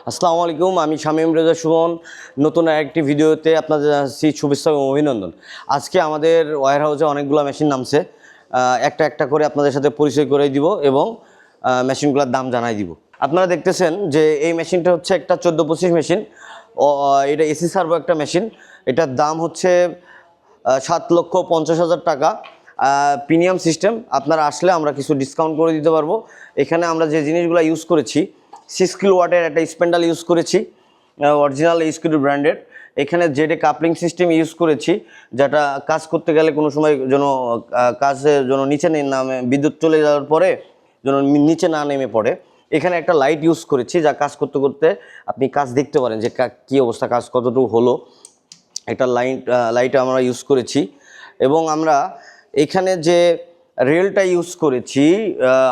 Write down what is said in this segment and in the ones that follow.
আসসালামু আলাইকুম, আমি শামীম রেজা সুমন। নতুন আরেকটি ভিডিওতে আপনাদের জানাচ্ছি শুভেচ্ছা এবং অভিনন্দন। আজকে আমাদের ওয়্যার হাউসে অনেকগুলো মেশিন নামছে। একটা একটা করে আপনাদের সাথে পরিচয় করে দিব এবং মেশিনগুলোর দাম জানাই দিব। আপনারা দেখতেছেন যে এই মেশিনটা হচ্ছে একটা 14-25 মেশিন। এটা এসি সার্ভো একটা মেশিন। এটার দাম হচ্ছে 7,50,000 টাকা। Premium system. আপনারা আসলে আমরা কিছু ডিসকাউন্ট করে দিতে পারবো। এখানে আমরা যে জিনিসগুলো ইউজ করেছি, 6 কিলোওয়াটের একটা স্প্যান্ডাল ইউজ করেছি, অরিজিনাল স্কুডু ব্র্যান্ডের। এখানে জেডে কাপলিং সিস্টেম ইউজ করেছি, যেটা কাজ করতে গেলে কোনো সময় যেন কাজে যেন নিচে নামে, বিদ্যুৎ চলে যাওয়ার পরে যেন নিচে না নেমে পড়ে। এখানে একটা লাইট ইউজ করেছি, যা কাজ করতে করতে আপনি কাজ দেখতে পারেন যে কী অবস্থা, কাজ কতটুকু হলো। একটা লাইট আমরা ইউজ করেছি। এবং আমরা এখানে যে রেলটা ইউজ করেছি,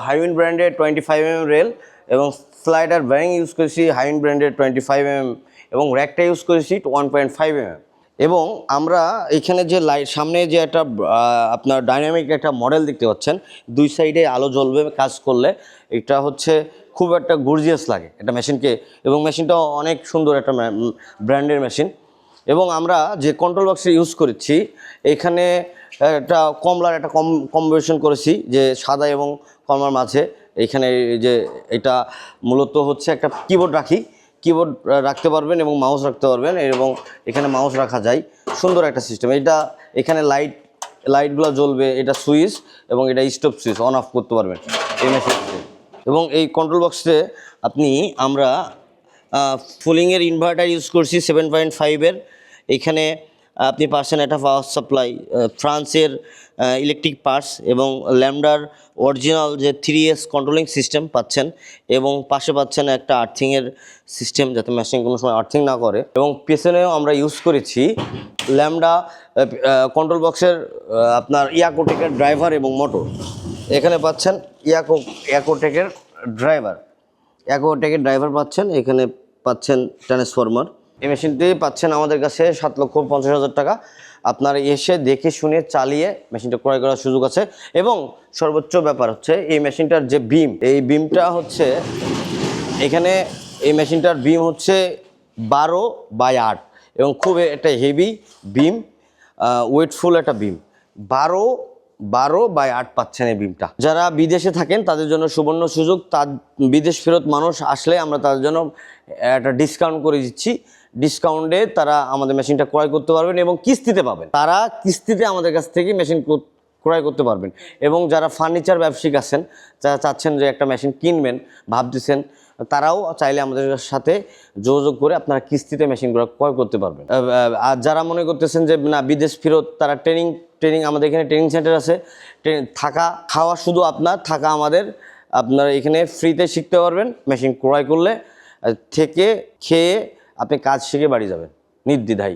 হাইউইন ব্র্যান্ডের 25mm রেল, এবং স্লাইডার ব্যারিং ইউজ করেছি হাইউইন ব্র্যান্ডের 25mm, এবং র্যাকটা ইউজ করেছি 1.5mm। এবং আমরা এখানে যে লাইট সামনে যে একটা আপনার ডাইনামিক একটা মডেল দেখতে পাচ্ছেন, দুই সাইডে আলো জ্বলবে কাজ করলে। এটা হচ্ছে খুব একটা গর্জিয়াস লাগে এটা মেশিনকে, এবং মেশিনটা অনেক সুন্দর একটা ব্র্যান্ডের মেশিন। এবং আমরা যে কন্ট্রোল বক্সে ইউজ করেছি, এখানে একটা কমলার একটা কম্বিনেশন করেছি, যে সাদা এবং কমলার মাঝে। এখানে যে এটা মূলত হচ্ছে একটা কিবোর্ড কিবোর্ড রাখতে পারবেন এবং মাউস রাখতে পারবেন, এবং এখানে মাউস রাখা যায়। সুন্দর একটা সিস্টেম এটা। এখানে লাইটগুলো জ্বলবে, এটা সুইচ, এবং এটা স্টপ সুইচ অন অফ করতে পারবেন এই মেশিনটিতে। এবং এই কন্ট্রোল বক্সে আমরা ফুলিংয়ের ইনভার্টার ইউজ করছি 7.5-এর। এখানে আপনি পাচ্ছেন একটা পাওয়ার সাপ্লাই, ফ্রান্সের ইলেকট্রিক পার্টস, এবং ল্যামডার অরিজিনাল যে 3S কন্ট্রোলিং সিস্টেম পাচ্ছেন, এবং পাশে পাচ্ছেন একটা আর্থিংয়ের সিস্টেম, যাতে মেশিন কোনো সময় আর্থিং না করে। এবং পেছনেও আমরা ইউজ করেছি ল্যামডা কন্ট্রোল বক্সের আপনার ইয়াকোটেকের ড্রাইভার এবং মোটর। এখানে পাচ্ছেন ইয়াকোটেকের ড্রাইভার পাচ্ছেন, এখানে পাচ্ছেন ট্রান্সফরমার। এই মেশিনটি পাচ্ছেন আমাদের কাছে 7,50,000 টাকা। আপনারা এসে দেখে শুনে চালিয়ে মেশিনটা ক্রয় করার সুযোগ আছে। এবং সর্বোচ্চ ব্যাপার হচ্ছে এই মেশিনটার যে বিম, এই বিমটা হচ্ছে এখানে এই মেশিনটার বিম হচ্ছে 12/8, এবং খুব একটা হেভি বিম, ওয়েটফুল একটা বিম। 12/8 পাচ্ছেন এই বিমটা। যারা বিদেশে থাকেন তাদের জন্য সুবর্ণ সুযোগ। তার বিদেশ ফেরত মানুষ আসলে আমরা তাদের জন্য একটা ডিসকাউন্ট করে দিচ্ছি। ডিসকাউন্টে তারা আমাদের মেশিনটা ক্রয় করতে পারবেন এবং কিস্তিতে পাবেন। তারা কিস্তিতে আমাদের কাছ থেকে মেশিন ক্রয় করতে পারবেন। এবং যারা ফার্নিচার ব্যবসায়িক আছেন, যারা চাচ্ছেন যে একটা মেশিন কিনবেন ভাবতেছেন, তারাও চাইলে আমাদের সাথে যোগাযোগ করে আপনারা কিস্তিতে মেশিনগুলো ক্রয় করতে পারবেন। আর যারা মনে করতেছেন যে না বিদেশ ফেরত, তারা ট্রেনিং আমাদের এখানে ট্রেনিং সেন্টার আছে। থাকা খাওয়া শুধু থাকা আপনারা এখানে ফ্রিতে শিখতে পারবেন। মেশিন ক্রয় করলে থেকে খেয়ে আপনি কাজ শিখে বাড়ি যাবেন নির্দ্বিধায়।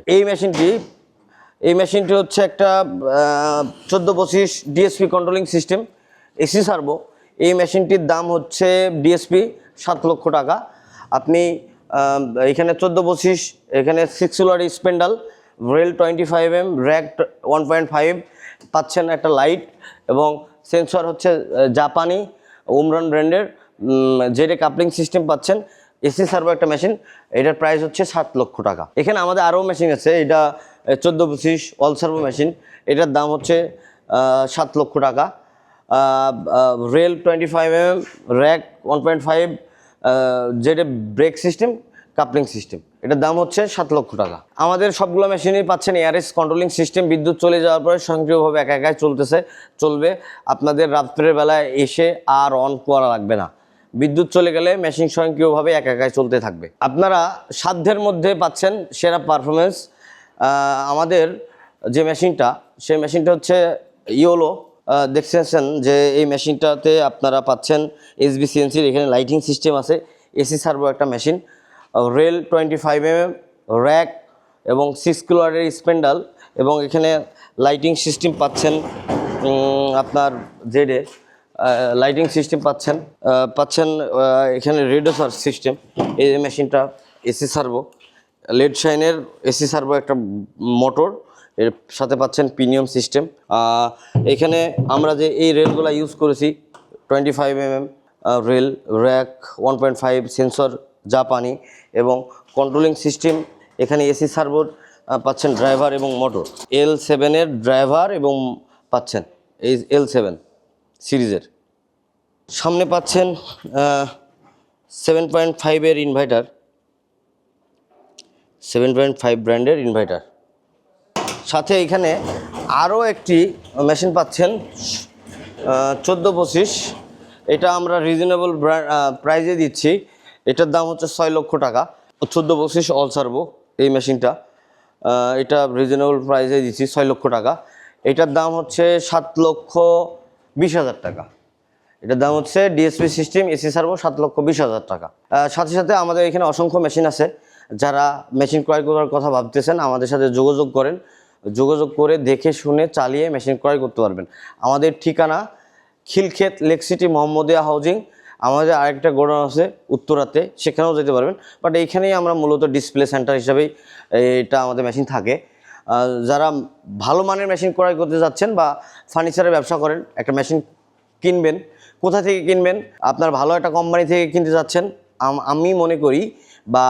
এই মেশিনটি হচ্ছে একটা 14-25 DSP controlling system, AC servo. এই মেশিনটির দাম হচ্ছে ডিএসপি 7 লক্ষ টাকা। আপনি এখানে 14-25, এখানে 6 কিলোওয়াট স্প্যান্ডাল, রেল 25mm, র্যাক 1.5 পাচ্ছেন, একটা লাইট, এবং সেন্সর হচ্ছে জাপানি ওমরন ব্র্যান্ডের জেডে কাপলিং সিস্টেম পাচ্ছেন। এসি সার্ভো একটা মেশিন, এটার প্রাইস হচ্ছে 7 লক্ষ টাকা। এখানে আমাদের আরও মেশিন আছে, এটা 14-25 অল সার্ভো মেশিন, এটার দাম হচ্ছে 7 লক্ষ টাকা। রেল 25mm, র্যাক 1.5, জেডে ব্রেক সিস্টেম, কাপলিং সিস্টেম, এটার দাম হচ্ছে 7 লক্ষ টাকা। আমাদের সবগুলো মেশিনই পাচ্ছেন এআরএস কন্ট্রোলিং সিস্টেম। বিদ্যুৎ চলে যাওয়ার পরে স্বয়ংক্রিয়ভাবে একাই চলবে। আপনাদের রাত্রের বেলায় এসে আর অন করা লাগবে না। বিদ্যুৎ চলে গেলে মেশিন স্বয়ংক্রিয়ভাবে একাই চলতে থাকবে। আপনারা সাধ্যের মধ্যে পাচ্ছেন সেরা পারফরমেন্স। আমাদের যে মেশিনটা, সেই মেশিনটা হচ্ছে ইয়োলো। দেখছেন যে এই মেশিনটাতে আপনারা পাচ্ছেন SBCNCর এখানে লাইটিং সিস্টেম আছে, এসি সার্ভো একটা মেশিন, রেল 25mm, র্যাক, এবং 6 কিলোওয়াটের স্প্যান্ডাল, এবং এখানে লাইটিং সিস্টেম পাচ্ছেন আপনার জেডে লাইটিং সিস্টেম পাচ্ছেন এখানে রেডিও সার্চ সিস্টেম। এই মেশিনটা এসি সার্ভো, লেড শাইনের এসি সার্ভো একটা মোটর, এর সাথে পাচ্ছেন প্রিমিয়াম সিস্টেম। এখানে আমরা যে এই রেলগুলো ইউজ করেছি 25mm রেল, র্যাক 1.5, সেন্সর জাপানি এবং কন্ট্রোলিং সিস্টেম। এখানে এসি সার্ভো পাচ্ছেন, ড্রাইভার এবং মোটর। L7-এর ড্রাইভার এবং পাচ্ছেন এই L7 সিরিজের। সামনে পাচ্ছেন 7.5-এর ইনভার্টার, 7.5 ব্র্যান্ডের ইনভার্টার। সাথে এখানে আরও একটি মেশিন পাচ্ছেন 1425। এটা আমরা রিজনেবল প্রাইজে দিচ্ছি। এটার দাম হচ্ছে 6 লক্ষ টাকা। 1425 অল সার্ভো এই মেশিনটা, এটা রিজনেবল প্রাইজে দিচ্ছি 6 লক্ষ টাকা। এটার দাম হচ্ছে 7,20,000 টাকা। এটার দাম হচ্ছে ডিএসপি সিস্টেম এসি সার্ভো 7,20,000 টাকা। সাথে সাথে আমাদের এখানে অসংখ্য মেশিন আছে। যারা মেশিন ক্রয় করার কথা ভাবতেছেন আমাদের সাথে যোগাযোগ করেন, যোগাযোগ করে দেখে শুনে চালিয়ে মেশিন ক্রয় করতে পারবেন। আমাদের ঠিকানা Khilkhet, lake city, Mohammadia housing. আমাদের আরেকটা গোডাউন আছে উত্তরাতে, সেখানেও যেতে পারবেন। বাট এইখানেই আমরা মূলত ডিসপ্লে সেন্টার হিসাবেই এটা আমাদের মেশিন থাকে। যারা ভালো মানের মেশিন ক্রয় করতে যাচ্ছেন বা ফার্নিচারের ব্যবসা করেন, একটা মেশিন কিনবেন, কোথা থেকে কিনবেন? আপনার ভালো একটা কোম্পানি থেকে কিনতে যাচ্ছেন, আমি মনে করি বা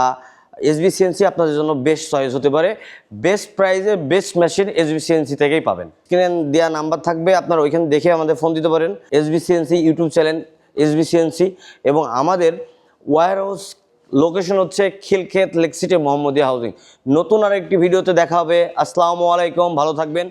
SB-CNC আপনাদের জন্য বেস্ট চয়েস হতে পারে। বেস্ট প্রাইসে বেস্ট মেশিন SB-CNC থেকেই পাবেন। স্ক্রিনে দেওয়া নাম্বার থাকবে, আপনারা ওইখানে দেখে আমাদের ফোন দিতে পারেন। SB-CNC ইউটিউব চ্যানেল SB-CNC, এবং আমাদের ওয়্যার হাউস লোকেশন হচ্ছে Khilkhet, lake city, Mohammadia housing. নতুন আরেকটি ভিডিওতে দেখা হবে। আসসালামু আলাইকুম, ভালো থাকবেন।